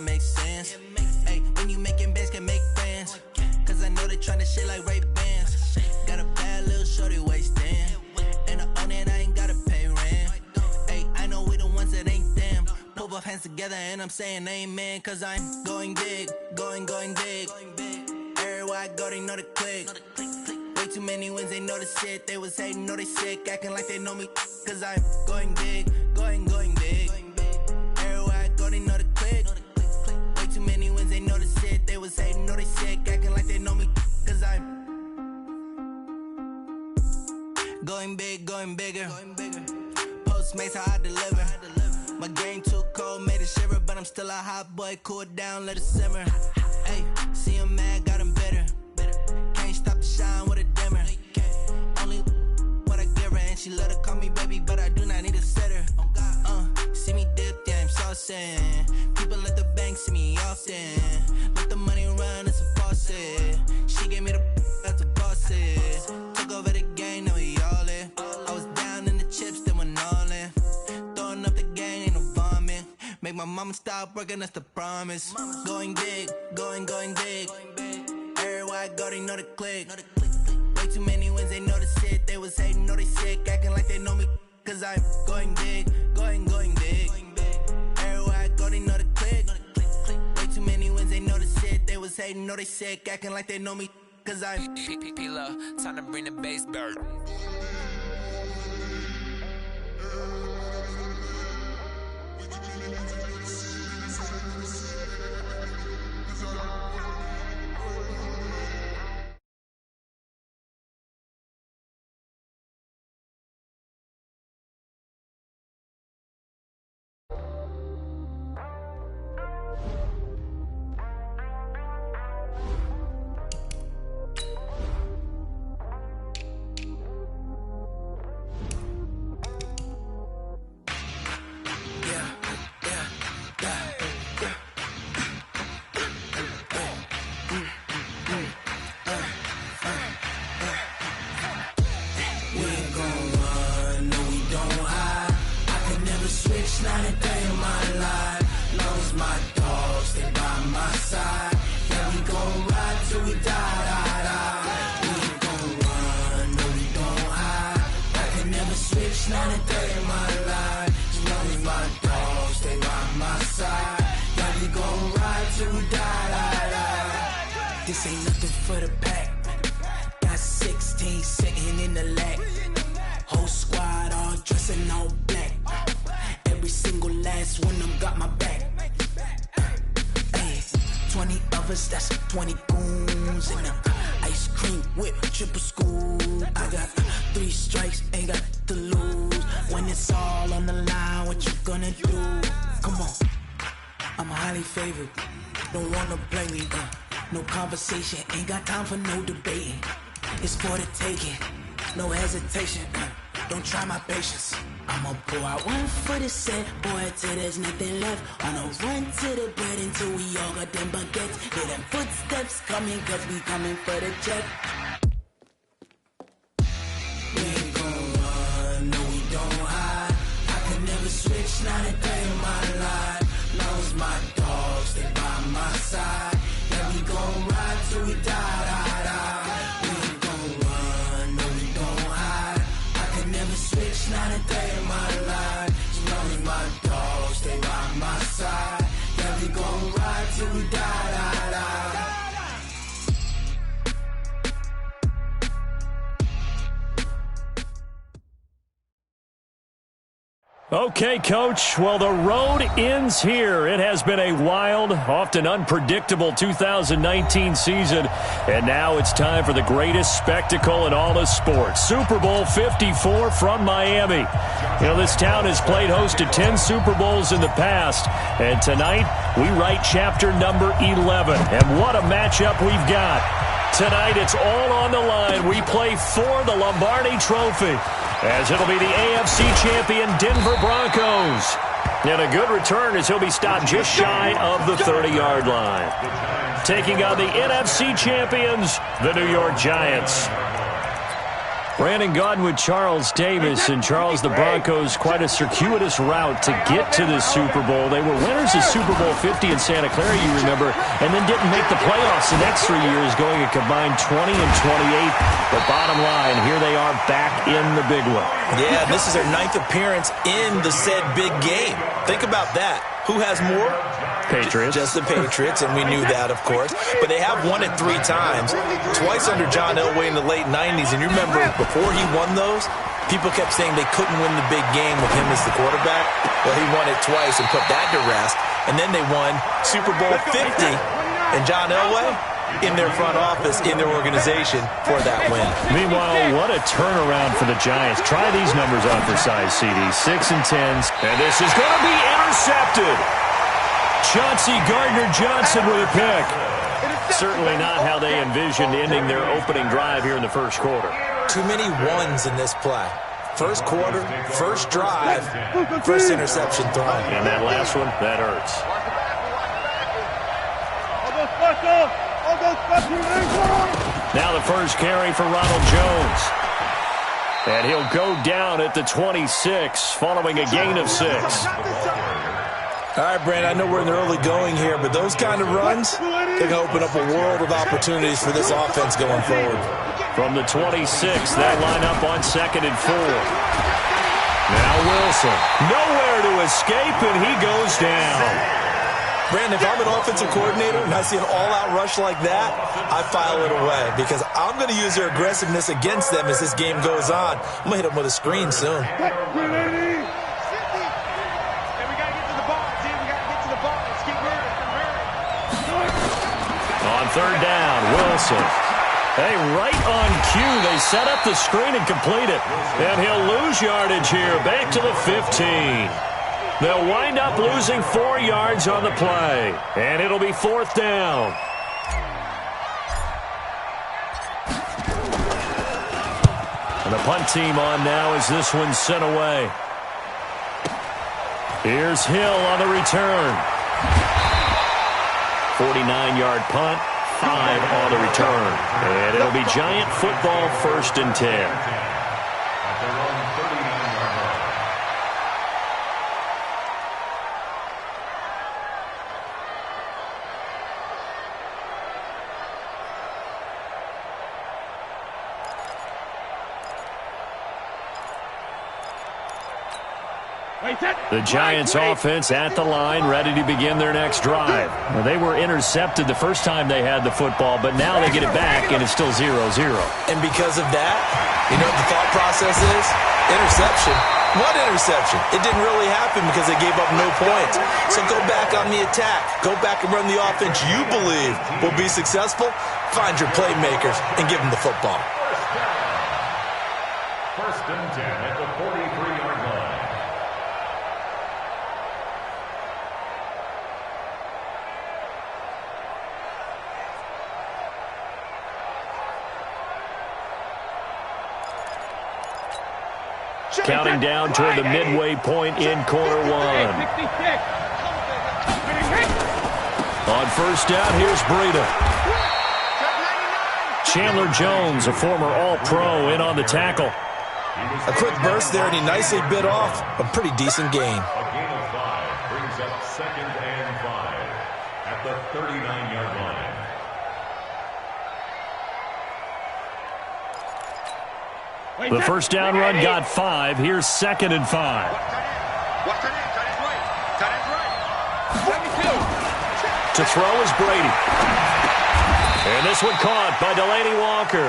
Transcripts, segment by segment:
makes sense. Hey, when you making bands, can make friends. Cause I know they tryna shit like Ray-Bans. Got a bad little shorty wasting. And I own it, I ain't gotta pay rent. Hey, I know we the ones that ain't them. Put both hands together and I'm saying amen. Cause I'm going big, going big. Everywhere I go, they know the click. Way too many wins, they know the shit. They was hating, know they sick, acting like they know me. Cause I'm going big, going big. Everywhere I go, they know the click. Way too many wins, they know the shit. They was hating, know they sick, acting like they know me. Cause I'm going big, going bigger. Postmates how I deliver. My game too cold, made it shiver. But I'm still a hot boy, cool it down, let it simmer. Hey, see him mad, got him bitter. Can't stop the shine with a dimmer. Only what I give her, and she let her call me baby, but I do not need a sitter. See me dip, yeah, I'm saucing. People at the bank see me often. Let the money run, it's a faucet. She gave me the that's a boss it. Took over the game, now we all in. I was down in the chips, then went all in. Throwing up the gang, ain't no vomit. Make my mama stop working, that's the promise. Going big, going big. Everywhere I go, they know the click. Way too many wins, they know the shit. They was hating, know they sick, acting like they know me. Cause I'm going big, going big. Everywhere I go, they know the click. Way too many wins, they know the shit. They was hating, know they sick, acting like they know me. Cause I'm P-P-P-Love, time to bring the bass back. Not a day in my life. Long as my dogs stay by my side. Yeah, we gon' ride till we die. We ain't gon' run, no we don't hide. I can never switch, not a day in my life. As long as my dogs stay by my side. Yeah, we gon' ride till we die. This ain't nothing for the pack. Got 16 sitting in the lag. Whole squad all dressing all black. Every single last one of them got my back. Hey, 20 of us, that's 20 goons in the ice cream whip, triple scoop. I got 3 strikes, ain't got to lose. When it's all on the line, what you gonna do? Come on, I'm highly favored. Don't wanna play me, no conversation, ain't got time for no debating. It's for the taking, no hesitation. Don't try my patience. I'ma pour out one for the set, boy, till there's nothing left. On a run to the bread until we all got them baguettes. Hear them footsteps coming, cause we coming for the check. We ain't gon' run, no we don't hide. I can never switch, not a day in my life. Long as my dogs stay by my side. Yeah, we gon' ride till we die. We ain't gon' run, no we don't hide. I can never switch, not a day in my life. As long as my dogs stay by my side. Yeah, we gon' ride till we die. Okay, Coach. Well, the road ends here. It has been a wild, often unpredictable 2019 season, and now it's time for the greatest spectacle in all of sports. Super Bowl 54 from Miami. You know, this town has played host to 10 Super Bowls in the past, and tonight we write chapter number 11. And what a matchup we've got. Tonight it's all on the line. We play for the Lombardi Trophy, as it'll be the AFC champion Denver Broncos. And a good return as he'll be stopped just shy of the 30-yard line. Taking on the NFC champions, the New York Giants. Brandon Gaudin with Charles Davis. And Charles, the Broncos, quite a circuitous route to get to the Super Bowl. They were winners of Super Bowl 50 in Santa Clara, you remember, and then didn't make the playoffs the next 3 years, going a combined 20 and 28. But bottom line, here they are back in the big one. Yeah, this is their 9th appearance in the said big game. Think about that. Who has more? Patriots. Just the Patriots, and we knew that, of course. But they have won it 3 times, twice under John Elway in the late 90s. And you remember, before he won those, people kept saying they couldn't win the big game with him as the quarterback. Well, he won it twice and put that to rest. And then they won Super Bowl 50, and John Elway in their front office, in their organization for that win. Meanwhile, what a turnaround for the Giants. Try these numbers on for size, CD. 6 and 10s. And this is going to be intercepted. Chauncey Gardner-Johnson with a pick. Certainly not how they envisioned ending their opening drive here in the first quarter. Too many ones in this play. First quarter, first drive, first interception thrown. And that last one, that hurts. Now the first carry for Ronald Jones. And he'll go down at the 26 following a gain of 6. All right, Brandon, I know we're in the early going here, but those kind of runs, they can open up a world of opportunities for this offense going forward. From the 26, they line up on 2nd and 4. Now Wilson, nowhere to escape, and he goes down. Brandon, if I'm an offensive coordinator and I see an all-out rush like that, I file it away because I'm going to use their aggressiveness against them as this game goes on. I'm going to hit them with a screen soon. On 3rd down, Wilson. Hey, right on cue, they set up the screen and complete it. And he'll lose yardage here, back to the 15. They'll wind up losing 4 yards on the play. And it'll be 4th down. And the punt team on now as this one's sent away. Here's Hill on the return. 49-yard punt, 5 on the return. And it'll be Giant football, 1st and 10. The Giants offense at the line, ready to begin their next drive. Well, they were intercepted the first time they had the football, but now they get it back, and it's still 0-0. And because of that, you know what the thought process is? Interception. What interception? It didn't really happen because they gave up no points. So go back on the attack. Go back and run the offense you believe will be successful. Find your playmakers and give them the football. 1st and 10 at the 43-yard line. Counting down toward the midway point in quarter 1. On 1st down, here's Breida. Chandler Jones, a former All-Pro, in on the tackle. A quick burst there, and he nicely bit off a pretty decent gain. A gain of 5 brings up 2nd and 5 at the 39-yard line. The first down run got 5. Here's 2nd and 5. To throw is Brady. And this one caught by Delaney Walker.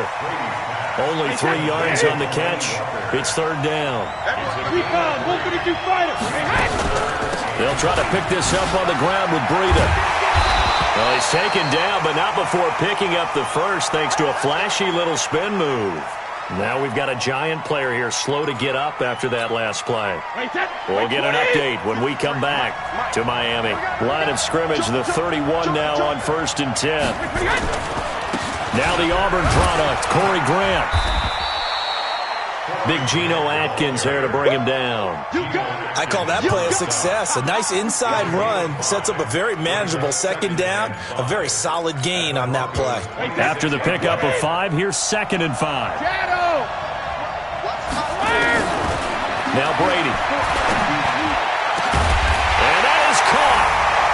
Only 3 yards on the catch. It's 3rd down. They'll try to pick this up on the ground with Breida. Well, he's taken down, but not before picking up the first thanks to a flashy little spin move. Now we've got a Giant player here slow to get up after that last play. We'll get an update when we come back to Miami. Line of scrimmage, the 31 now on 1st and 10. Now the Auburn product, Corey Grant. Big Geno Atkins there to bring him down. I call that play a success. A nice inside run sets up a very manageable 2nd down. A very solid gain on that play. After the pickup of 5, here's 2nd and 5. Now Brady. And that is caught.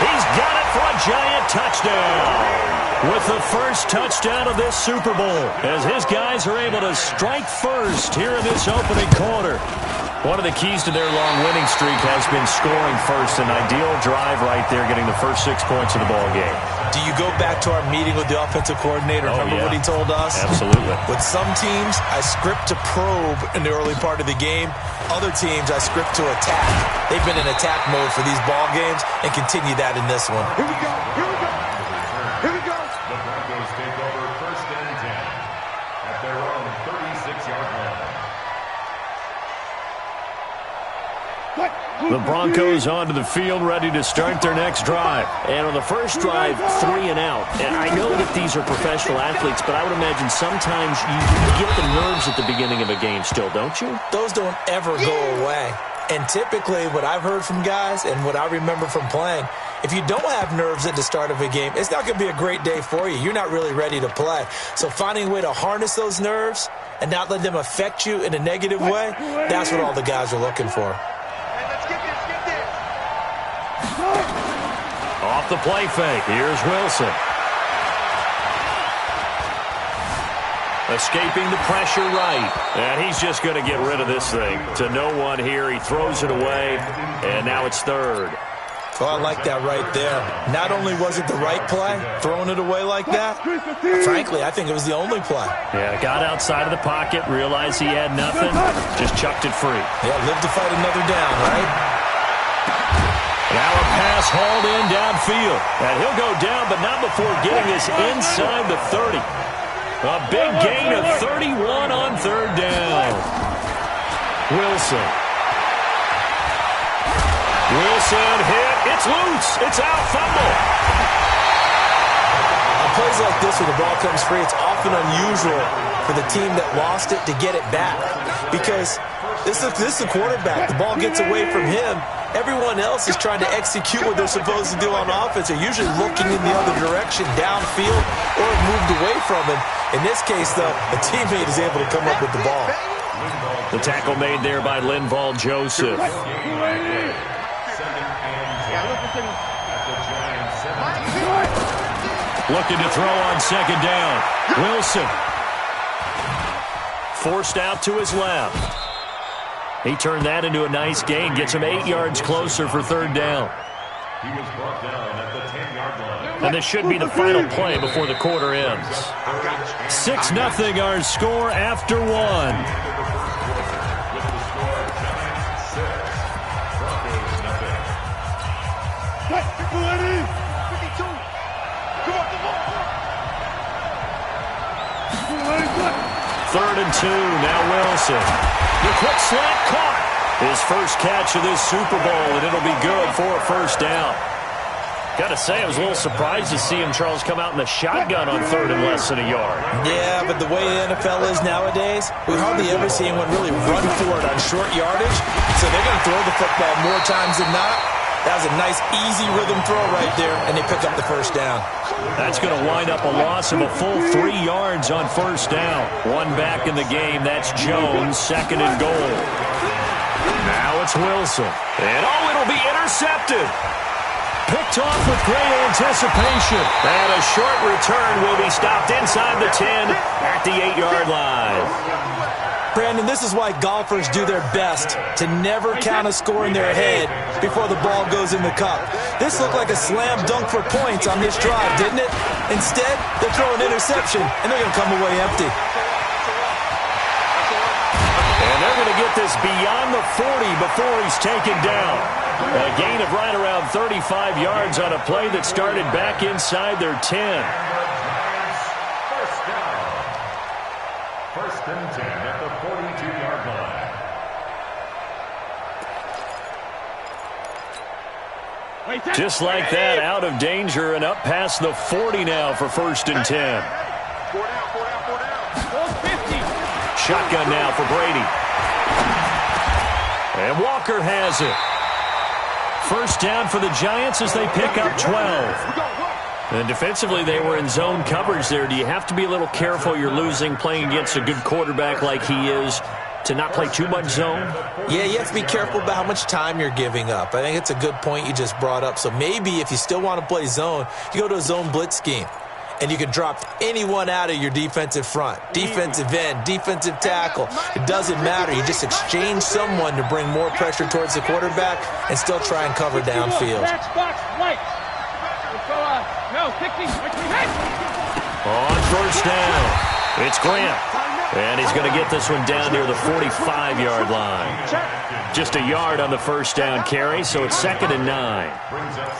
He's got it for a giant touchdown. With the first touchdown of this Super Bowl, as his guys are able to strike first here in this opening quarter. One of the keys to their long winning streak has been scoring first. An ideal drive right there, getting the first 6 points of the ball game. Do you go back to our meeting with the offensive coordinator? Remember what he told us? Absolutely. With some teams, I script to probe in the early part of the game. Other teams, I script to attack. They've been in attack mode for these ball games and continue that in this one. Here we go. Here we go. Here we go. The Broncos take over 1st and 10 at their own 36-yard line. The Broncos onto the field, ready to start their next drive. And on the first drive, 3 and out. And I know that these are professional athletes, but I would imagine sometimes you get the nerves at the beginning of a game still, don't you? Those don't ever go away. And typically what I've heard from guys and what I remember from playing, if you don't have nerves at the start of a game, it's not going to be a great day for you. You're not really ready to play. So finding a way to harness those nerves and not let them affect you in a negative way, that's what all the guys are looking for. Off the play fake, here's Wilson. Escaping the pressure right. And he's just going to get rid of this thing. To no one here, he throws it away, and now it's 3rd. Oh, I like that right there. Not only was it the right play, throwing it away like that, frankly, I think it was the only play. Yeah, got outside of the pocket, realized he had nothing, just chucked it free. Yeah, live to fight another down, right? Now a pass hauled in downfield. And he'll go down, but not before getting this inside the 30. A big gain of 31 on 3rd down. Wilson. Wilson hit. It's loose. It's out. Fumble. On plays like this when the ball comes free, it's often unusual for the team that lost it to get it back. Because this is the quarterback. The ball gets away from him. Everyone else is trying to execute what they're supposed to do on offense. They're usually looking in the other direction, downfield, or moved away from him. In this case, though, a teammate is able to come up with the ball. The tackle made there by Linval Joseph. Looking to throw on 2nd down. Wilson. Forced out to his left. He turned that into a nice gain, gets him 8 yards closer for 3rd down. He was brought down at the 10-yard line. And this should be the final play before the quarter ends. 6-0 our score after 1. With the score, Giants 6, Broncos nothing. 3rd and 2, now Wilson. The quick slant caught. His first catch of this Super Bowl, and it'll be good for a 1st down. Got to say, I was a little surprised to see him, Charles, come out in the shotgun on 3rd and less than a yard. Yeah, but the way the NFL is nowadays, we hardly ever see anyone really run for it on short yardage. So they're going to throw the football more times than not. That was a nice, easy rhythm throw right there, and they pick up the 1st down. That's going to wind up a loss of a full 3 yards on 1st down. One back in the game. That's Jones, 2nd and goal. Now it's Wilson. And, it'll be intercepted. Picked off with great anticipation. And a short return will be stopped inside the 10 at the 8-yard line. Brandon, this is why golfers do their best to never count a score in their head before the ball goes in the cup. This looked like a slam dunk for points on this drive, didn't it? Instead, they're throwing interception, and they're going to come away empty. And they're going to get this beyond the 40 before he's taken down. A gain of right around 35 yards on a play that started back inside their 10. First down. 1st and 10 at the 42-yard line. Just like that, out of danger and up past the 40 now for 1st and 10. 4 down. 50. Shotgun now for Brady. And Walker has it. 1st down for the Giants as they pick up 12. And defensively, they were in zone coverage there. Do you have to be a little careful? You're losing, playing against a good quarterback like he is, to not play too much zone? Yeah, you have to be careful about how much time you're giving up. I think it's a good point you just brought up. So maybe if you still want to play zone, you go to a zone blitz scheme. And you can drop anyone out of your defensive front. Defensive end, defensive tackle. It doesn't matter. You just exchange someone to bring more pressure towards the quarterback and still try and cover downfield. On first down, it's Grant. And he's going to get this one down near the 45-yard line. Just a yard on the first down carry, so it's 2nd and 9.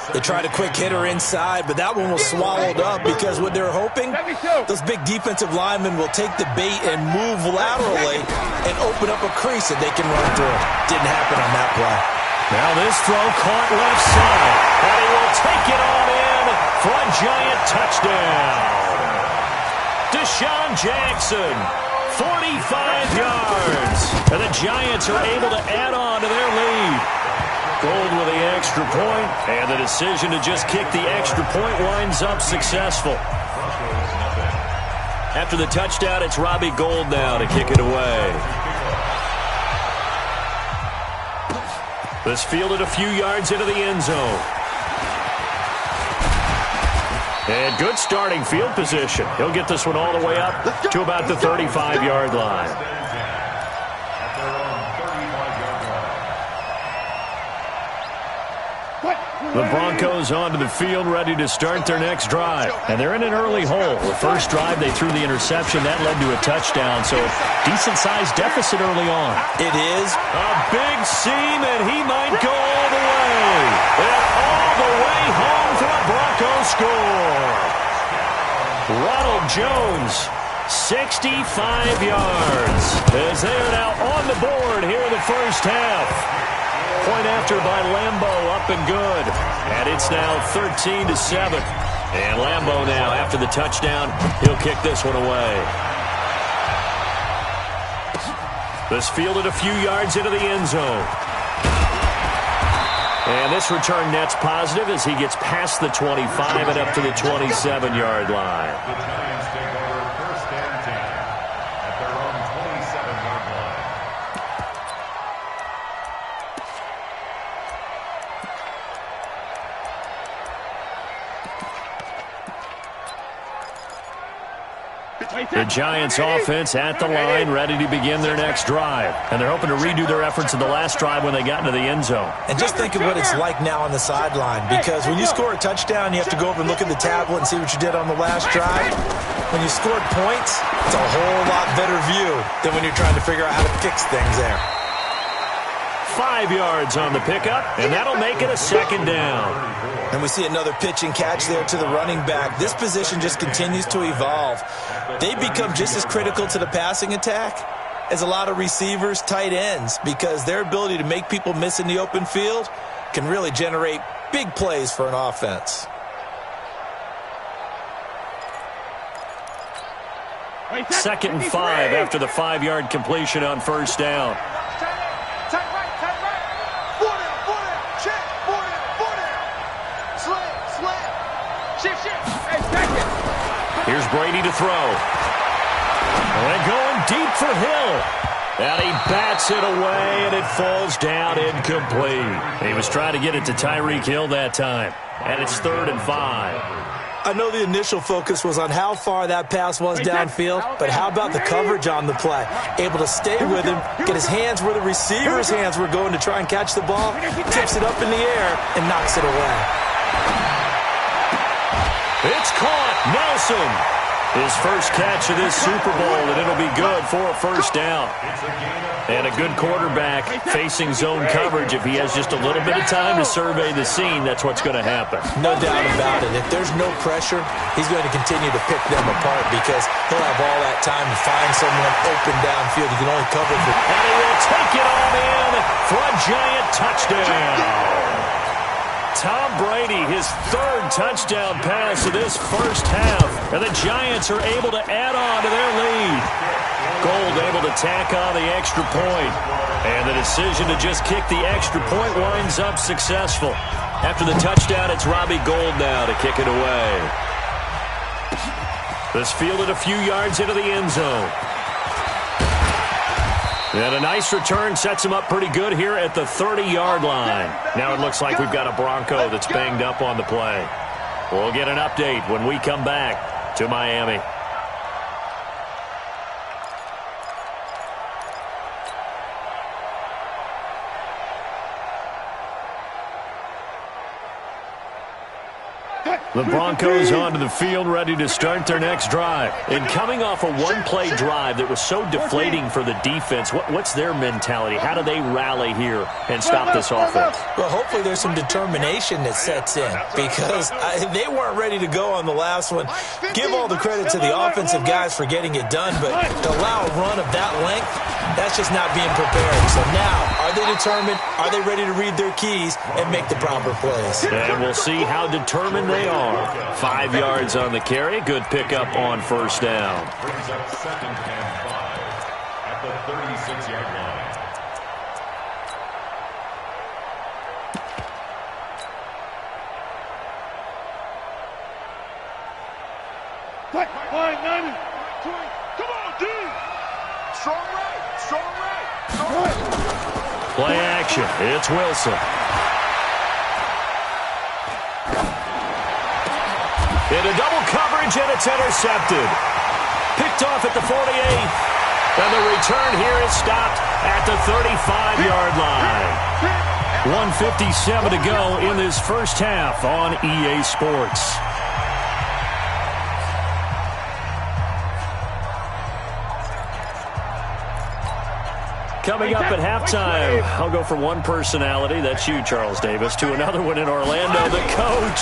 They tried a quick hitter inside, but that one was swallowed up because what they're hoping, those big defensive linemen will take the bait and move laterally and open up a crease that they can run through. Didn't happen on that play. Now this throw caught left side, and he will take it on in for a Giant touchdown. Deshaun Jackson, 45 yards, and the Giants are able to add on to their lead. Gold with the extra point, and the decision to just kick the extra point winds up successful. After the touchdown, it's Robbie Gould now to kick it away. This fielded a few yards into the end zone. And good starting field position. He'll get this one all the way up to about the 35-yard line. The Broncos onto the field, ready to start their next drive. And they're in an early hole. The first drive, they threw the interception. That led to a touchdown, so decent-sized deficit early on. It is. A big seam, and he might go all the way. And all the way home for a Broncos score. Ronald Jones, 65 yards, as they are now on the board here in the first half. Point after by Lambo, up and good. And it's now 13-7. And Lambo now, after the touchdown, he'll kick this one away. This fielded a few yards into the end zone. And this return net's positive as he gets past the 25 and up to the 27-yard line. The Giants take over 1st and 10 at their own 27-yard line. The Giants offense at the line, ready to begin their next drive. And they're hoping to redo their efforts in the last drive when they got into the end zone. And just think of what it's like now on the sideline, because when you score a touchdown, you have to go over and look at the tablet and see what you did on the last drive. When you scored points, it's a whole lot better view than when you're trying to figure out how to fix things there. 5 yards on the pickup, and that'll make it a 2nd down. And we see another pitch and catch there to the running back. This position just continues to evolve. They become just as critical to the passing attack as a lot of receivers, tight ends, because their ability to make people miss in the open field can really generate big plays for an offense. Second and 5 after the 5-yard completion on first down. Here's Brady to throw. And going deep for Hill. And he bats it away, and it falls down incomplete. He was trying to get it to Tyreek Hill that time. And it's 3rd and 5. I know the initial focus was on how far that pass was downfield, but how about the coverage on the play? Able to stay with him, get his hands where the receiver's hands were going to try and catch the ball, tips it up in the air, and knocks it away. It's caught. Nelson. His first catch of this Super Bowl, and it'll be good for a first down. And a good quarterback facing zone coverage. If he has just a little bit of time to survey the scene, that's what's going to happen. No doubt about it. If there's no pressure, he's going to continue to pick them apart because he'll have all that time to find someone open downfield. He can only cover for. And he will take it on in for a Giant touchdown. Tom Brady, his 3rd touchdown pass of this first half. And the Giants are able to add on to their lead. Gould able to tack on the extra point. And the decision to just kick the extra point winds up successful. After the touchdown, it's Robbie Gould now to kick it away. This fielded a few yards into the end zone. And a nice return sets him up pretty good here at the 30-yard line. Now it looks like we've got a Bronco that's banged up on the play. We'll get an update when we come back to Miami. The Broncos onto the field, ready to start their next drive. And coming off a one-play drive that was so deflating for the defense, what's their mentality? How do they rally here and stop this offense? Well, hopefully there's some determination that sets in because they weren't ready to go on the last one. Give all the credit to the offensive guys for getting it done, but to allow a run of that length, that's just not being prepared. So now, are they determined? Are they ready to read their keys and make the proper plays? And we'll see how determined they are. 5 yards on the carry. Good pickup on first down. Brings up 2nd and 5 at the 36-yard line. Line 90. Come on, dude. Strong right. Strong right. Strong right. Play action. It's Wilson. Into double coverage, and it's intercepted. Picked off at the 48th. And the return here is stopped at the 35-yard line. 1:57 to go in this first half on EA Sports. Coming up at halftime, I'll go from one personality, that's you, Charles Davis, to another one in Orlando, the coach.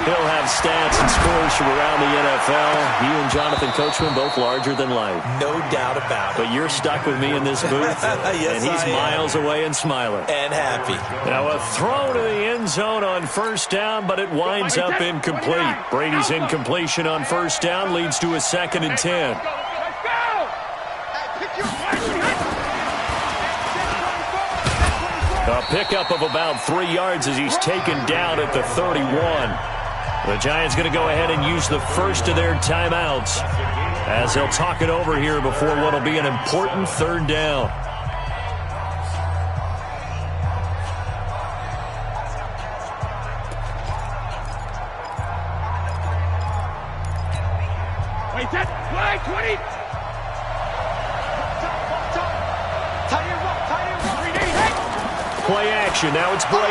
He'll have stats and scores from around the NFL. You and Jonathan Coachman, both larger than life. No doubt about it. But you're stuck with me in this booth, Yes, and he's miles away and smiling. And happy. Now a throw to the end zone on first down, but it winds up incomplete. Brady's incompletion on first down leads to a 2nd and 10. A pickup of about 3 yards as he's taken down at the 31. The Giants going to go ahead and use the first of their timeouts as they'll talk it over here before what will be an important 3rd down. Wait, that play 20. Play action. Now it's Brady.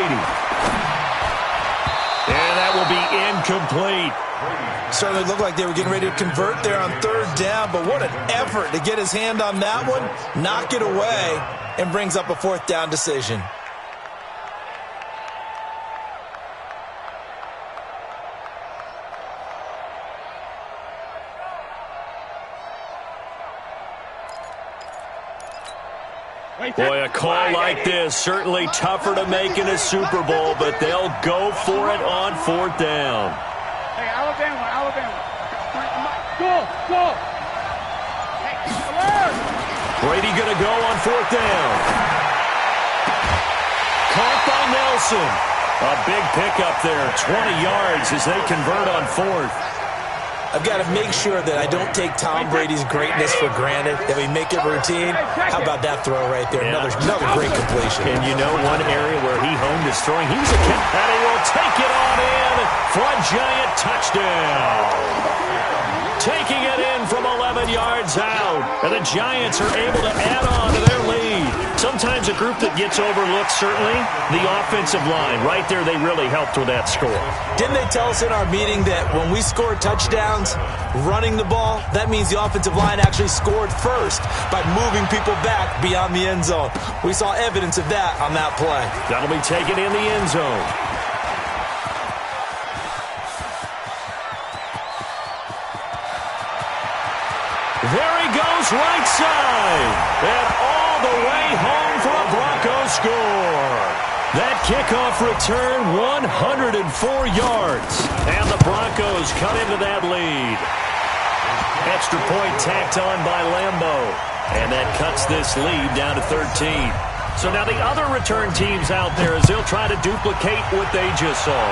And that will be incomplete. Certainly looked like they were getting ready to convert there on 3rd down, but what an effort to get his hand on that one, knock it away, and brings up a 4th down decision. Boy, a call like this, certainly tougher to make in a Super Bowl, but they'll go for it on 4th down. Hey, Alabama. Go. Hey, Brady going to go on 4th down. Caught by Nelson. A big pickup there, 20 yards as they convert on 4th. I've got to make sure that I don't take Tom Brady's greatness for granted, that we make it routine. How about that throw right there? Yeah. Another great completion. And you know one area where he honed his throwing, he was a kick, and he will take it on in for a Giant touchdown. Taking it in from 11 yards out, and the Giants are able to add on to their lead. Sometimes a group that gets overlooked, certainly, the offensive line. Right there, they really helped with that score. Didn't they tell us in our meeting that when we score touchdowns running the ball, that means the offensive line actually scored first by moving people back beyond the end zone? We saw evidence of that on that play. That'll be taken in the end zone. There he goes right side. And all the way home for a Broncos score. That kickoff return, 104 yards. And the Broncos cut into that lead. Extra point tacked on by Lambo. And that cuts this lead down to 13. So now the other return teams out there as they'll try to duplicate what they just saw.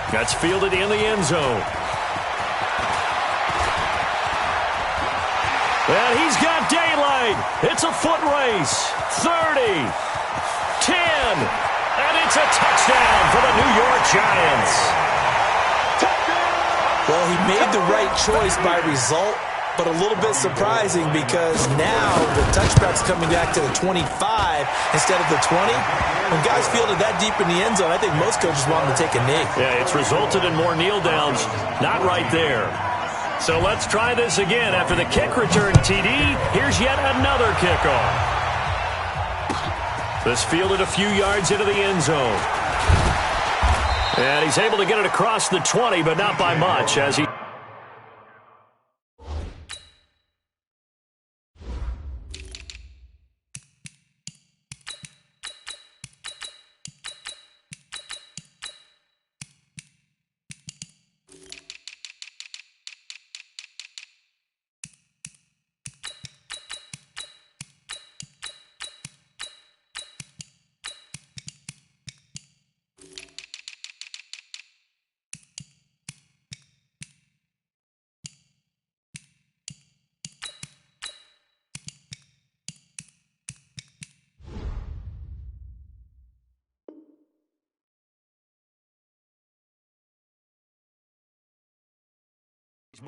That's fielded in the end zone. And he's got daylight. wide. It's a foot race. 30, 10, and it's a touchdown for the New York Giants. Well, he made the right choice by result, but a little bit surprising because now the touchback's coming back to the 25 instead of the 20. When guys fielded that deep in the end zone, I think most coaches want them to take a knee. Yeah, it's resulted in more kneel downs. Not right there. So let's try this again. After the kick return TD, here's yet another kickoff. This fielded a few yards into the end zone. And he's able to get it across the 20, but not by much as he...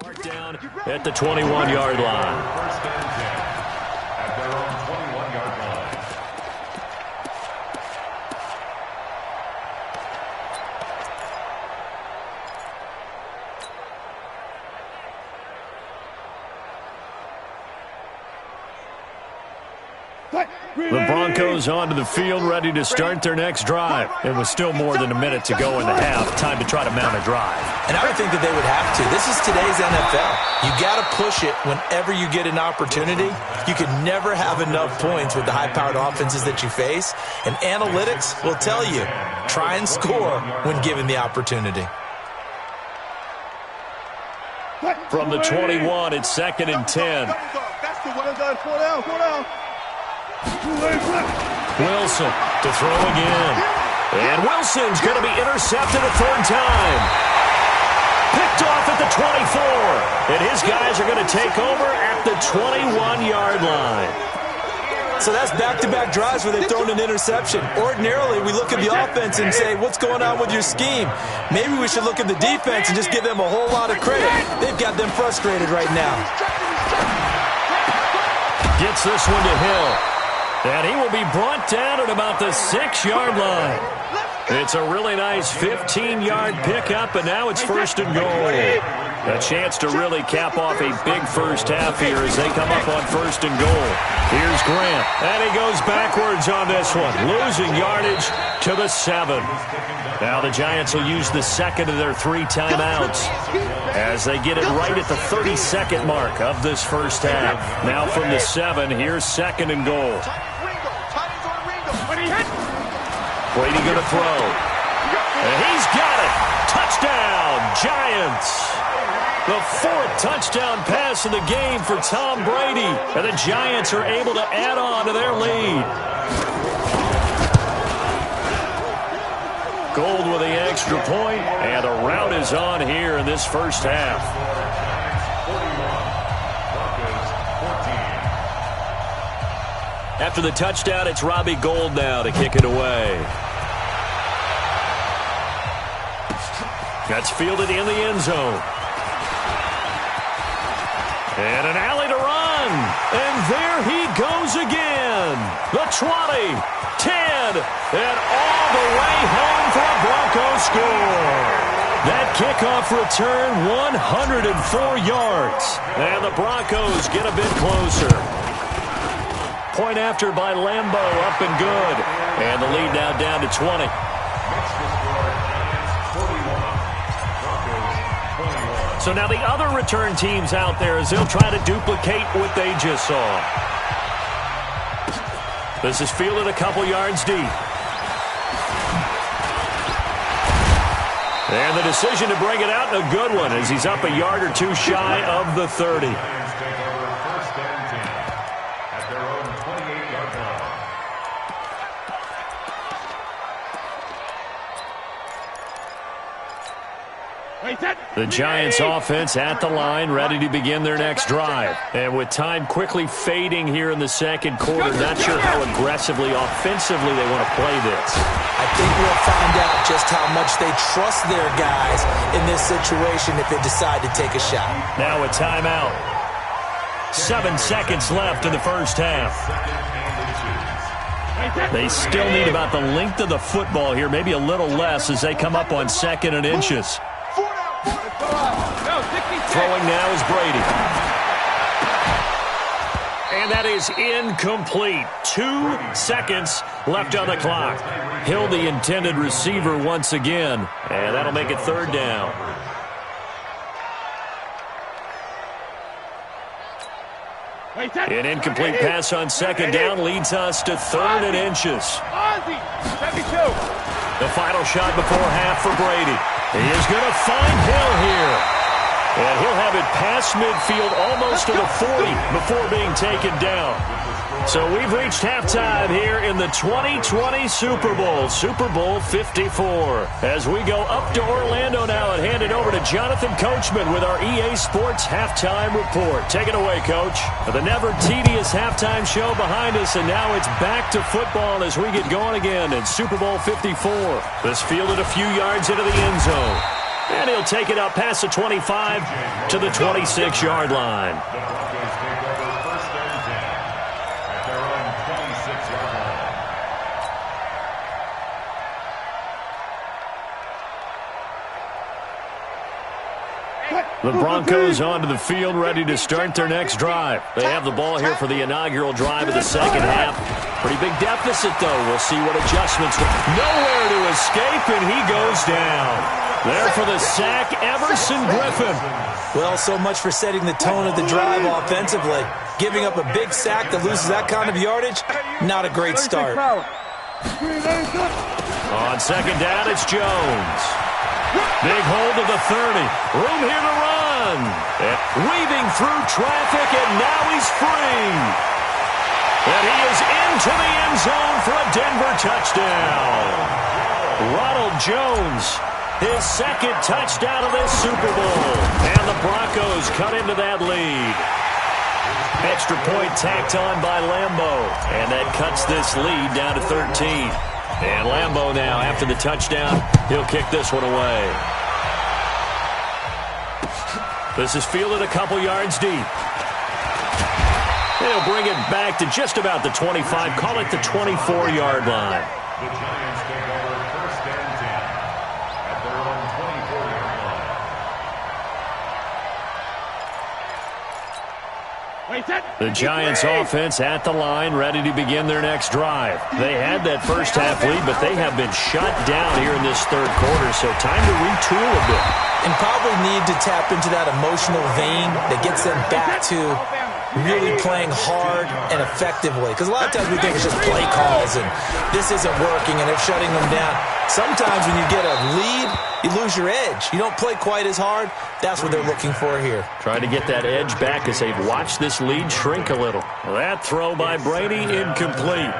Marked down at the 21-yard line. First and 10 at their own 21-yard line. The Broncos onto the field, ready to start their next drive. It was still more than a minute to go in the half. Time to try to mount a drive. And I would think that they would have to. This is today's NFL. You got to push it whenever you get an opportunity. You can never have enough points with the high-powered offenses that you face. And analytics will tell you, try and score when given the opportunity. From the 21, it's 2nd and 10. That's the one. Four down. Wilson to throw again. And Wilson's going to be intercepted a third time. Picked off at the 24. And his guys are going to take over at the 21-yard line. So that's back-to-back drives where they've thrown an interception. Ordinarily, we look at the offense and say, what's going on with your scheme? Maybe we should look at the defense and just give them a whole lot of credit. They've got them frustrated right now. Gets this one to Hill. And he will be brought down at about the 6-yard line. It's a really nice 15-yard pickup, and now it's 1st and goal. A chance to really cap off a big first half here as they come up on 1st and goal. Here's Grant, and he goes backwards on this one, losing yardage to the 7. Now the Giants will use the second of their 3 timeouts as they get it right at the 32nd mark of this first half. Now from the 7, here's 2nd and goal. Brady going to throw. And he's got it. Touchdown, Giants. The 4th touchdown pass of the game for Tom Brady. And the Giants are able to add on to their lead. Gold with the extra point, and the rout is on here in this first half. After the touchdown, it's Robbie Gould now to kick it away. That's fielded in the end zone. And an alley to run. And there he goes again. The 20, 10, and all the way home for a Broncos score. That kickoff return, 104 yards. And the Broncos get a bit closer. Point after by Lambo, up and good. And the lead now down to 20. So now the other return teams out there as they'll try to duplicate what they just saw. This is fielded a couple yards deep. And the decision to bring it out, and a good one, as he's up a yard or two shy of the 30. Wait, that. The Giants offense at the line, ready to begin their next drive. And with time quickly fading here in the second quarter, not sure how aggressively, offensively they want to play this. I think we'll find out just how much they trust their guys in this situation if they decide to take a shot. Now a timeout. 7 seconds left in the first half. They still need about the length of the football here, maybe a little less as they come up on 2nd and inches. Throwing now is Brady. And that is incomplete. 2 seconds left on the clock. Hill, the intended receiver once again. And that'll make it 3rd down. An incomplete pass on 2nd down leads us to 3rd and inches. The final shot before half for Brady. He is going to find Hill here. And he'll have it past midfield almost to the 40 before being taken down. So we've reached halftime here in the 2020 Super Bowl, Super Bowl 54. As we go up to Orlando now and hand it over to Jonathan Coachman with our EA Sports Halftime Report. Take it away, Coach. The never tedious halftime show behind us, and now it's back to football as we get going again in Super Bowl 54. This fielded a few yards into the end zone. And he'll take it up past the 25 to the 26-yard line. The Broncos take over 1st and 10 at their own 26-yard line. The Broncos onto the field, ready to start their next drive. They have the ball here for the inaugural drive of the second half. Pretty big deficit, though. We'll see what adjustments. Nowhere to escape, and he goes down. There for the sack, Everson Griffin. Well, so much for setting the tone of the drive offensively. Giving up a big sack that loses that kind of yardage, not a great start. On 2nd down, it's Jones. Big hold of the 30. Room here to run. Weaving through traffic, and now he's free. And he is into the end zone for a Denver touchdown. Ronald Jones, his 2nd touchdown of this Super Bowl. And the Broncos cut into that lead. Extra point tacked on by Lambeau. And that cuts this lead down to 13. And Lambeau now, after the touchdown, he'll kick this one away. This is fielded a couple yards deep. He'll bring it back to just about the 25, call it the 24-yard line. The Giants take over 1st and 10 at their own 24-yard line. The Giants offense at the line, ready to begin their next drive. They had that first half lead, but they have been shut down here in this 3rd quarter, so time to retool a bit. And probably need to tap into that emotional vein that gets them back to really playing hard and effectively. Because a lot of times we think it's just play calls and this isn't working and they're shutting them down. Sometimes when you get a lead, you lose your edge. You don't play quite as hard. That's what they're looking for here. Trying to get that edge back as they've watched this lead shrink a little. That throw by Brady, incomplete.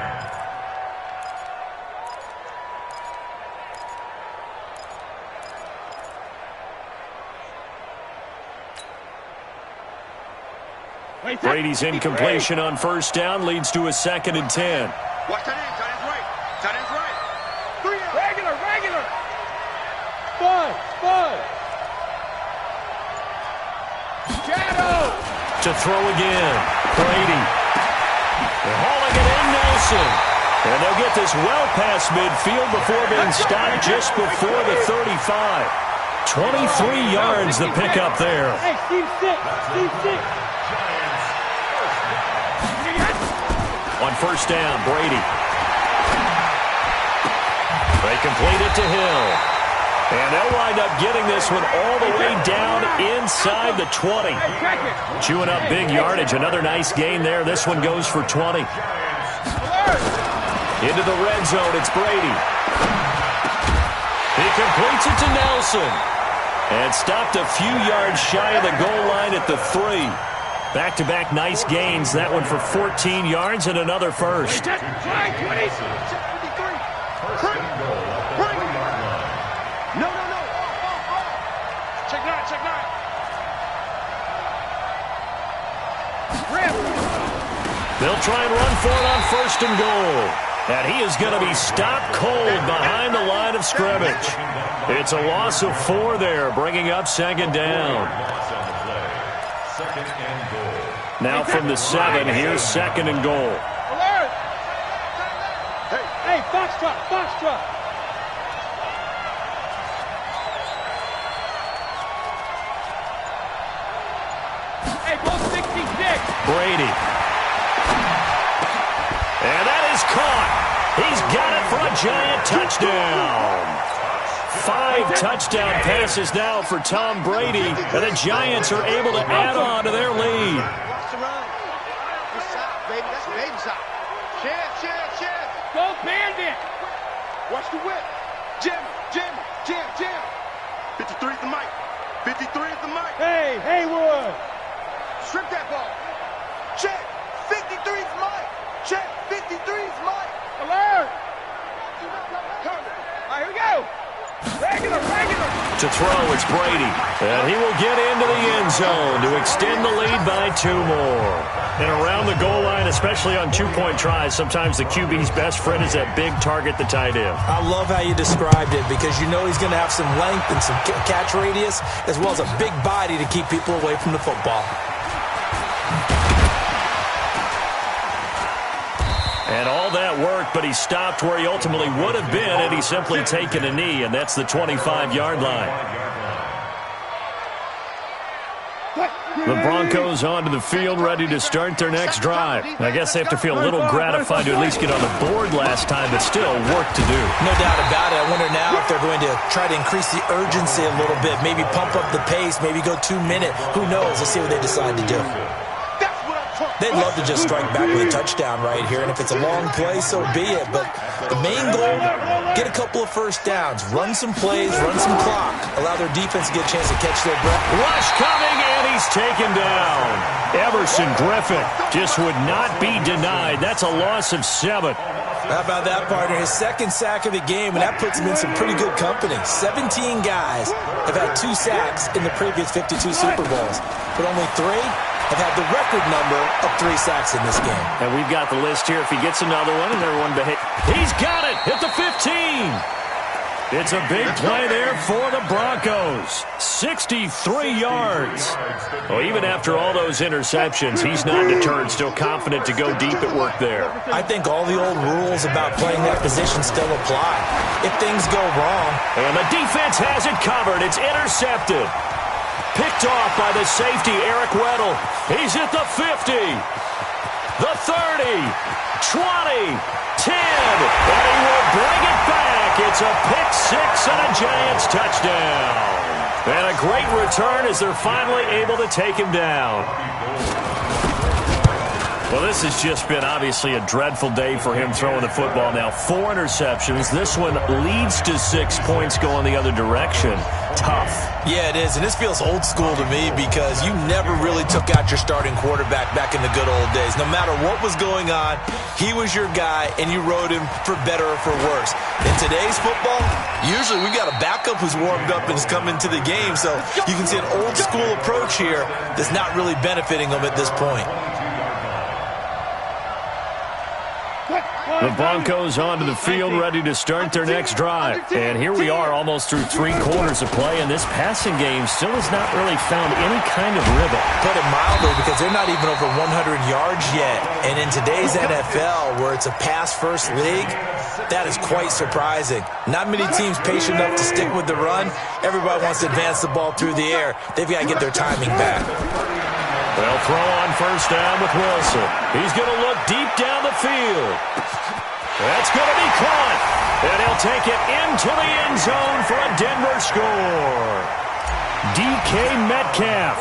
Brady's incompletion on 1st down leads to a 2nd and 10. Watch that end. Tight end's right. Tight end's right. 3 out. Regular. Spud. Shadow. To throw again. Brady. They're hauling it in, Nelson. And they'll get this well past midfield before being stopped just before the 35. 23 yards the pickup there. Hey, Steve, sit. On 1st down, Brady. They complete it to Hill. And they'll wind up getting this one all the way down inside the 20. Chewing up big yardage. Another nice gain there. This one goes for 20. Into the red zone, it's Brady. He completes it to Nelson. And stopped a few yards shy of the goal line at the 3. Back-to-back nice gains. That one for 14 yards and another first. No. Check They'll try and run for it on 1st and goal. And he is going to be stopped cold behind the line of scrimmage. It's a loss of 4 there, bringing up 2nd down. Now from the 7, here's 2nd and goal. Alert! Hey, Foxtrot. Hey, ball 66. Brady. And that is caught. He's got it for a Giant touchdown. 5 touchdown passes now for Tom Brady, and the Giants are able to add on to their lead. Go Bandit! Watch the whip. Jam. 53 is the mic. 53 is the mic. Hey, Haywood. Strip that ball. Check. 53 is Mike. Check. 53 is Mike. Alert. All right, here we go. Regular. To throw, it's Brady. And he will get into the end zone to extend the lead by 2 more. And around the goal line, especially on 2-point tries, sometimes the QB's best friend is that big target, the tight end. I love how you described it because you know he's going to have some length and some catch radius as well as a big body to keep people away from the football. And all that worked, but he stopped where he ultimately would have been had he simply taken a knee, and that's the 25-yard line. The Broncos onto the field, ready to start their next drive. I guess they have to feel a little gratified to at least get on the board last time, but still work to do. No doubt about it. I wonder now if they're going to try to increase the urgency a little bit, maybe pump up the pace, maybe go 2-minute. Who knows? Let's see what they decide to do. They'd love to just strike back with a touchdown right here, and if it's a long play, so be it. But the main goal, get a couple of first downs, run some plays, run some clock, allow their defense to get a chance to catch their breath. Rush coming, and he's taken down. Everson Griffin just would not be denied. That's a loss of 7. How about that, partner? His 2nd sack of the game, and that puts him in some pretty good company. 17 guys have had 2 sacks in the previous 52 Super Bowls, but only 3 have had the record number of 3 sacks in this game. And we've got the list here. If he gets another one, and everyone behave. He's got it at the 15. It's a big play there for the Broncos. 63 yards. Well, even after all those interceptions, he's not deterred, still confident to go deep at work there. I think all the old rules about playing that position still apply. If things go wrong. And the defense has it covered. It's intercepted. Picked off by the safety, Eric Weddle. He's at the 50, the 30, 20, 10, and he will bring it back. It's a pick-6 and a Giants touchdown. And a great return as they're finally able to take him down. Well, this has just been obviously a dreadful day for him throwing the football now. 4 interceptions. This one leads to 6 points going the other direction. Tough. Yeah, it is, and this feels old school to me because you never really took out your starting quarterback back in the good old days. No matter what was going on, he was your guy, and you rode him for better or for worse. In today's football, usually we got a backup who's warmed up and is coming to the game, so you can see an old school approach here that's not really benefiting them at this point. The Broncos onto the field, ready to start their next drive. And here we are almost through 3 quarters of play, and this passing game still has not really found any kind of rhythm. Put it mildly, because they're not even over 100 yards yet. And in today's NFL, where it's a pass-first league, that is quite surprising. Not many teams patient enough to stick with the run. Everybody wants to advance the ball through the air. They've got to get their timing back. They'll throw on 1st down with Wilson. He's going to look deep down the field. That's going to be caught. And he'll take it into the end zone for a Denver score. DK Metcalf,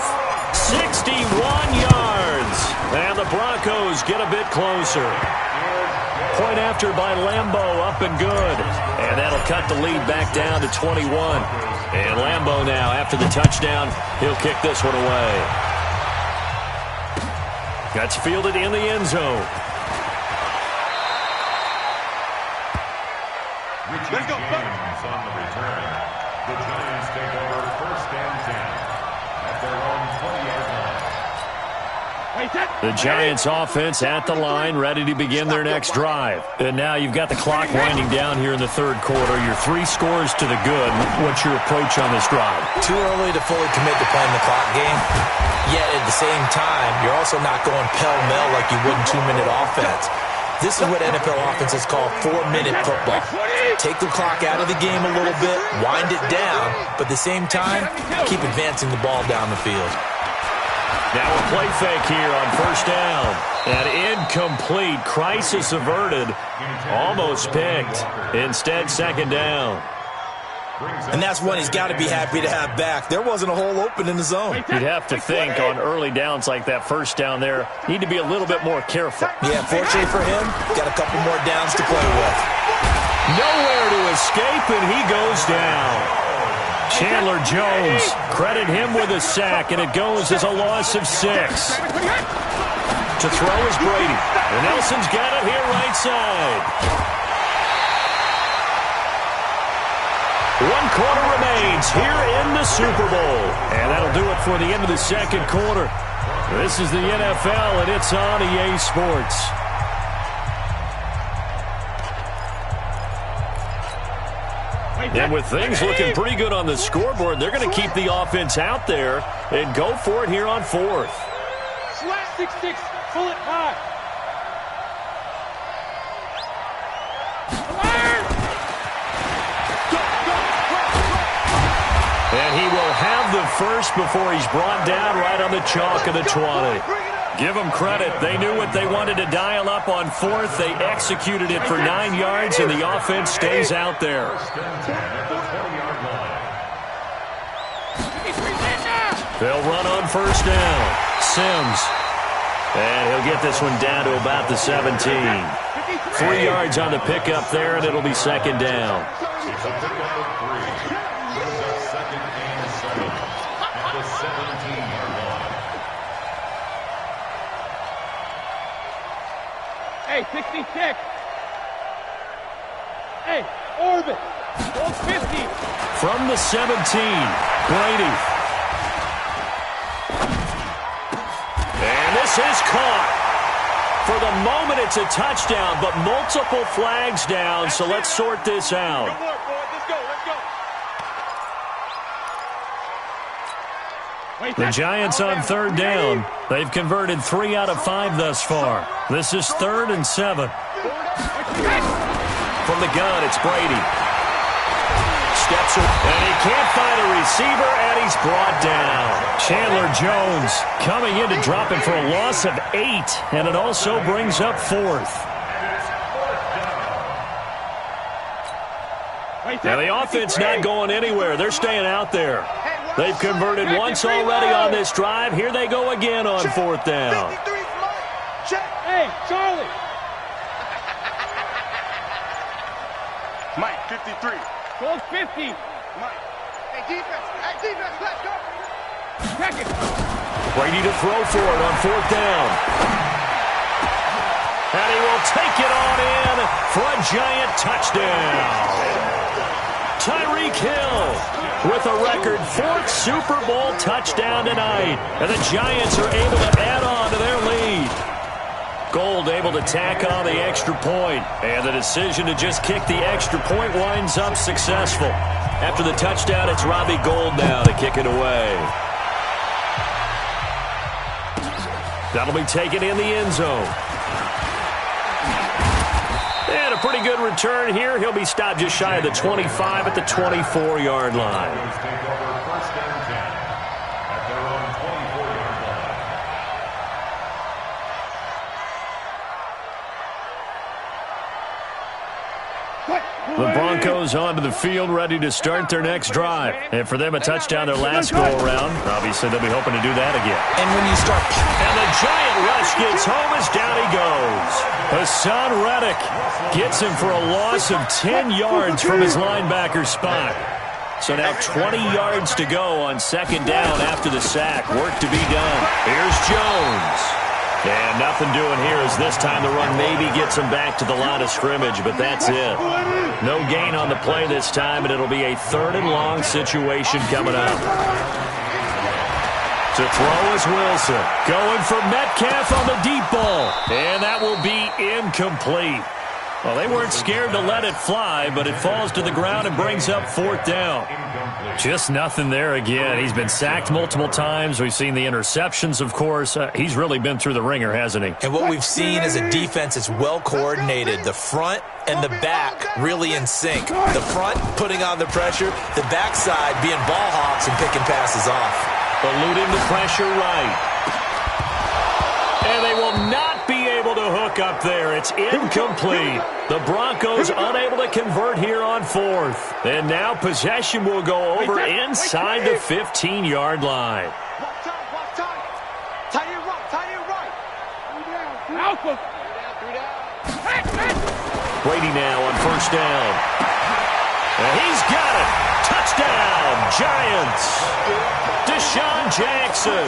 61 yards. And the Broncos get a bit closer. Point after by Lambo, up and good. And that'll cut the lead back down to 21. And Lambo now, after the touchdown, he'll kick this one away. That's fielded in the end zone. Richie James on the return. The Giants take over 1st and 10 at their own 20-yard line. The Giants offense at the line, ready to begin their next drive. And now you've got the clock winding down here in the third quarter. Your 3 scores to the good. What's your approach on this drive? Too early to fully commit to playing the clock game. Yet at the same time, you're also not going pell-mell like you would in 2-minute offense. This is what NFL offenses call 4-minute football. Take the clock out of the game a little bit, wind it down, but at the same time, keep advancing the ball down the field. Now a play fake here on first down. And incomplete. Crisis averted. Almost picked. Instead, second down. And that's one he's got to be happy to have back. There wasn't a hole open in the zone. You'd have to think on early downs like that first down there, need to be a little bit more careful. Yeah, fortunately for him, got a couple more downs to play with. Nowhere to escape, and he goes down. Chandler Jones, credit him with a sack, and it goes as a loss of 6. To throw is Brady. And Nelson's got it here right side. 1 quarter remains here in the Super Bowl. And that'll do it for the end of the second quarter. This is the NFL, and it's on EA Sports. And with things looking pretty good on the scoreboard, they're going to keep the offense out there and go for it here on 4th. Slap 6-6, pull it high. And he will have the first before he's brought down right on the chalk of the 20. Give them credit. They knew what they wanted to dial up on 4th. They executed it for 9 yards, and the offense stays out there. They'll run on first down. Sims. And he'll get this one down to about the 17. 3 yards on the pickup there, and it'll be second down. Hey, 66. Hey, orbit. 50. From the 17, Brady. And this is caught. For the moment, it's a touchdown, but multiple flags down, so let's sort this out. Good work, boys. Let's go, let's go. The Giants on third down. They've converted 3 out of 5 thus far. This is 3rd and 7. From the gun, it's Brady. Steps and he can't find a receiver, and he's brought down. Chandler Jones coming in to drop it for a loss of 8, and it also brings up 4th. Now the offense not going anywhere. They're staying out there. They've converted once already on this drive. Here they go again on 4th down. Hey, Charlie. Mike, 53. Goal 50. Mike. Hey, defense, let's go. Check it. Brady to throw for it on 4th down. And he will take it on in for a Giant touchdown. Tyreek Hill with a record 4th Super Bowl touchdown tonight. And the Giants are able to add on to their lead. Gold able to tack on the extra point. And the decision to just kick the extra point winds up successful. After the touchdown, it's Robbie Gould now to kick it away. That'll be taken in the end zone. And a pretty good return here. He'll be stopped just shy of the 25 at the 24-yard line. The Broncos onto the field, ready to start their next drive. And for them, a touchdown their last go-around. Obviously, they'll be hoping to do that again. And when you start... And the Giant rush gets home as down he goes. Hassan Reddick gets him for a loss of 10 yards from his linebacker spot. So now 20 yards to go on second down after the sack. Work to be done. Here's Jones. And nothing doing here as this time the run maybe gets him back to the line of scrimmage, but that's it. No gain on the play this time, and it'll be a 3rd and long situation coming up. To throw is Wilson. Going for Metcalf on the deep ball. And that will be incomplete. Well, they weren't scared to let it fly, but it falls to the ground and brings up 4th down. Just nothing there again. He's been sacked multiple times. We've seen the interceptions, of course. He's really been through the ringer, hasn't he? And what we've seen is a defense that's well coordinated. The front and the back really in sync. The front putting on the pressure, the backside being ball hawks and picking passes off. Eluding the pressure right. And they will not be able to hook up there. It's incomplete. The Broncos unable to convert here on 4th. And now possession will go over inside the 15-yard line. Brady now on 1st down. And he's got it. Touchdown, Giants. Deshaun Jackson,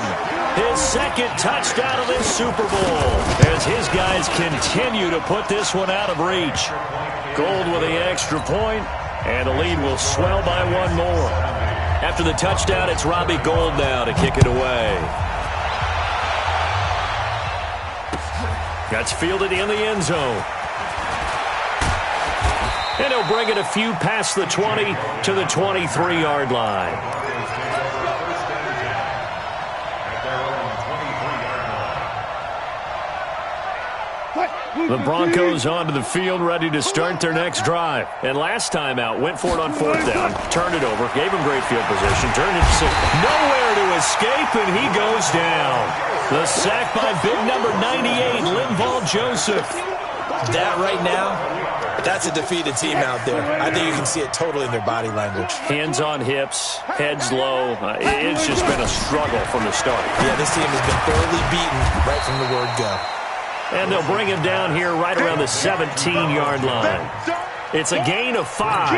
his 2nd touchdown of this Super Bowl, as his guys continue to put this one out of reach. Gold with the extra point, and the lead will swell by 1 more. After the touchdown, it's Robbie Gould now to kick it away. That's fielded in the end zone. And he'll bring it a few past the 20 to the 23-yard line. The Broncos onto the field, ready to start their next drive. And last time out, went for it on 4th down, turned it over, gave him great field position, turned it to 6. Nowhere to escape, and he goes down. The sack by big number 98, Linval Joseph. That right now, that's a defeated team out there. I think you can see it totally in their body language. Hands on hips, heads low. It's just been a struggle from the start. Yeah, this team has been thoroughly beaten right from the word go. And they'll bring him down here right around the 17-yard line. It's a gain of 5.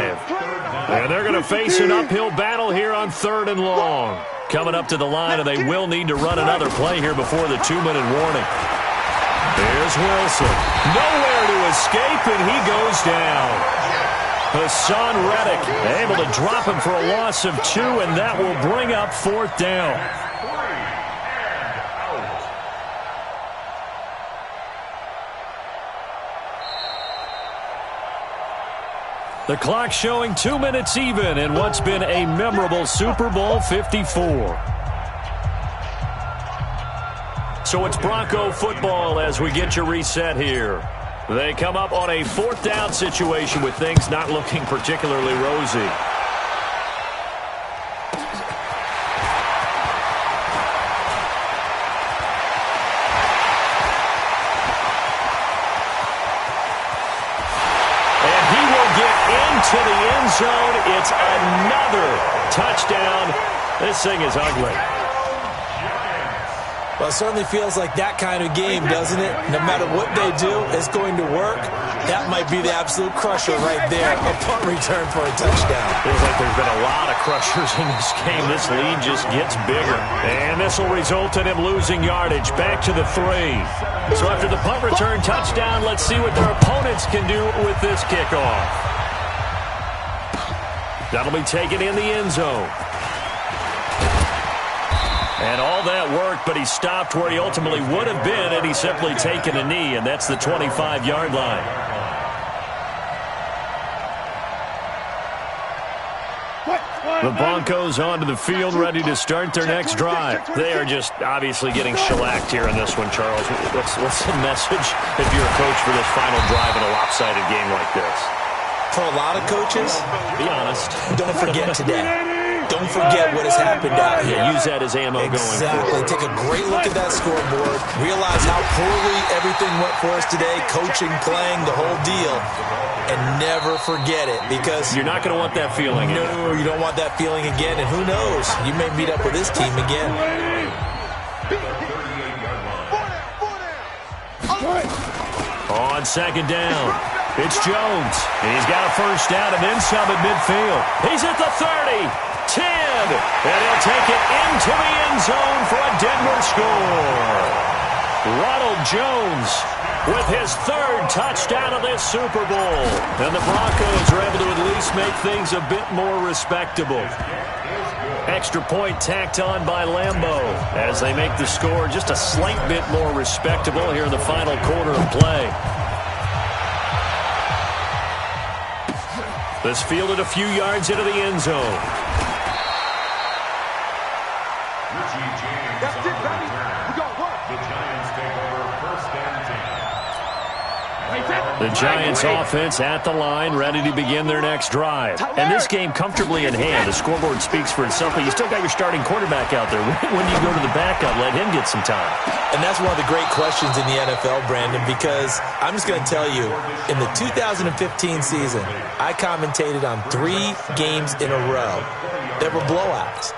And they're going to face an uphill battle here on 3rd and long. Coming up to the line, and they will need to run another play here before the 2-minute warning. Here's Wilson. Nowhere to escape, and he goes down. Hassan Reddick able to drop him for a loss of 2, and that will bring up 4th down. The clock showing 2 minutes even in what's been a memorable Super Bowl 54. So it's Bronco football as we get your reset here. They come up on a 4th down situation with things not looking particularly rosy. To the end zone. It's another touchdown. This thing is ugly. Well, it certainly feels like that kind of game, doesn't it? No matter what they do, it's going to work. That might be the absolute crusher right there. A punt return for a touchdown. Feels like there's been a lot of crushers in this game. This lead just gets bigger. And this will result in him losing yardage. Back to the 3. So after the punt return touchdown, let's see what their opponents can do with this kickoff. That'll be taken in the end zone. And all that worked, but he stopped where he ultimately would have been, and he's simply taken a knee, and that's the 25-yard line. The Broncos onto the field, ready to start their next drive. They are just obviously getting shellacked here in this one, Charles. What's the message if you're a coach for this final drive in a lopsided game like this? For a lot of coaches, be honest, don't forget today. Don't forget what has happened out here. Use that as ammo going forward. Exactly. Take a great look at that scoreboard. Realize how poorly everything went for us today. Coaching, playing, the whole deal. And never forget it, because you're not going to want that feeling again. No, you don't want that feeling again. And who knows? You may meet up with this team again. On 2nd down. It's Jones. He's got a 1st down and then some at midfield. He's at the 30, 10, and he'll take it into the end zone for a Denver score. Ronald Jones with his 3rd touchdown of this Super Bowl. And the Broncos are able to at least make things a bit more respectable. Extra point tacked on by Lambeau as they make the score just a slight bit more respectable here in the final quarter of play. This fielded a few yards into the end zone. That's it, baby. We got what? The Giants take over first and 10. The Giants offense at the line, ready to begin their next drive. And this game comfortably in hand. The scoreboard speaks for itself, but you still got your starting quarterback out there. When you go to the backup, let him get some time. And that's one of the great questions in the NFL, Brandon, because I'm just going to tell you, in the 2015 season, I commentated on 3 games in a row that were blowouts.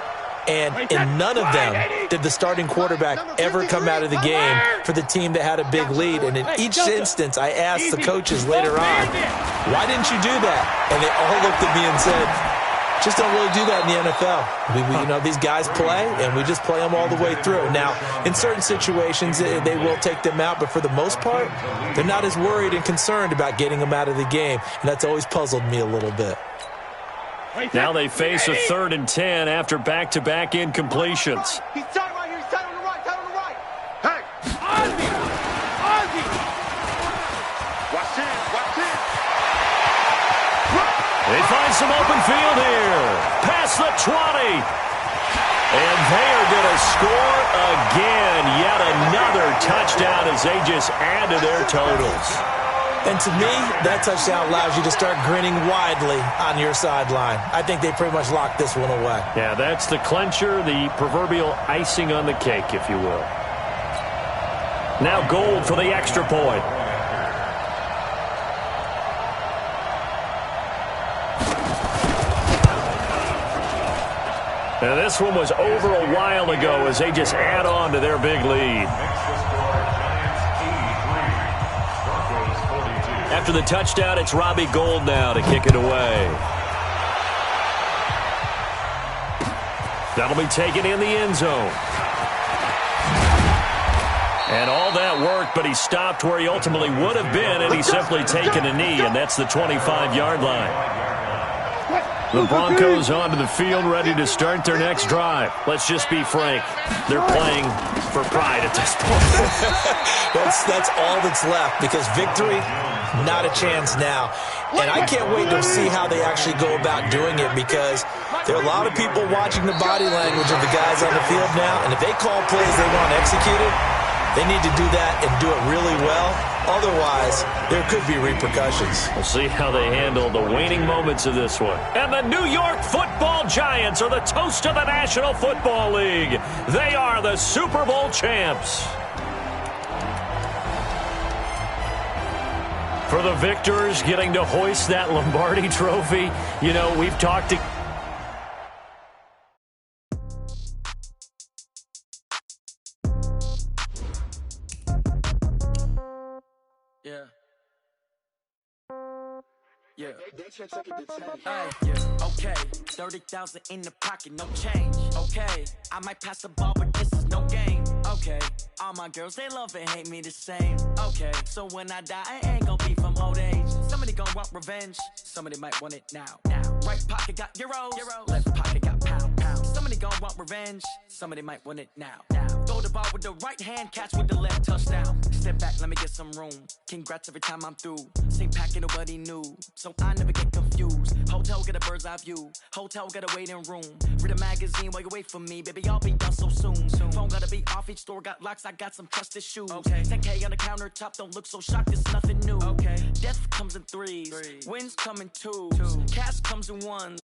And in none of them did the starting quarterback ever come out of the game for the team that had a big lead. And in each instance, I asked the coaches later on, why didn't you do that? And they all looked at me and said, just don't really do that in the NFL. These guys play, and we just play them all the way through. Now, in certain situations, they will take them out, but for the most part, they're not as worried and concerned about getting them out of the game. And that's always puzzled me a little bit. Now they face a 3rd and 10 after back-to-back incompletions. He's tight right here. He's tight on the right. Tight on the right. Hey, Ozzie! Ozzie! Watch this. Watch this. They find some open field here. Past the 20. And they are going to score again. Yet another touchdown as they just add to their totals. And to me, that touchdown allows you to start grinning widely on your sideline. I think they pretty much locked this one away. Yeah, that's the clincher, the proverbial icing on the cake, if you will. Now Gold for the extra point. And this one was over a while ago as they just add on to their big lead. After the touchdown, it's Robbie Gould now to kick it away. That'll be taken in the end zone. And all that worked, but he stopped where he ultimately would have been, and he's simply taken a knee, and that's the 25-yard line. The Broncos onto the field, ready to start their next drive. Let's just be frank. They're playing for pride at this point. That's all that's left, because victory, not a chance now. And I can't wait to see how they actually go about doing it, because there are a lot of people watching the body language of the guys on the field now, and if they call plays they want executed, they need to do that and do it really well. Otherwise, there could be repercussions. We'll see how they handle the waning moments of this one. And the New York Football Giants are the toast of the National Football League. They are the Super Bowl champs. For the victors getting to hoist that Lombardi trophy, you know, we've talked to... Yeah. Yeah. Okay. 30,000 in the pocket, no change. Okay. I might pass the ball, but this is no game. Okay. All my girls, they love and hate me the same. Okay. So when I die, I ain't gonna be from old age. Somebody gonna want revenge. Somebody might want it now. Right pocket got euros. Left pocket got pound. Somebody gonna want revenge. Somebody might want it now. Throw the ball with the right hand, catch with the left, touchdown. Step back, let me get some room. Congrats every time I'm through. Same packet, nobody knew. So I never get confused. Hotel get a bird's eye view. Hotel get a waiting room. Read a magazine while you wait for me. Baby, I'll be done so soon. Phone gotta be off, each store got locks. I got some trusted shoes. 10K on the countertop, don't look so shocked, it's nothing new. Death comes in threes. Wins come in twos. Cash comes in ones.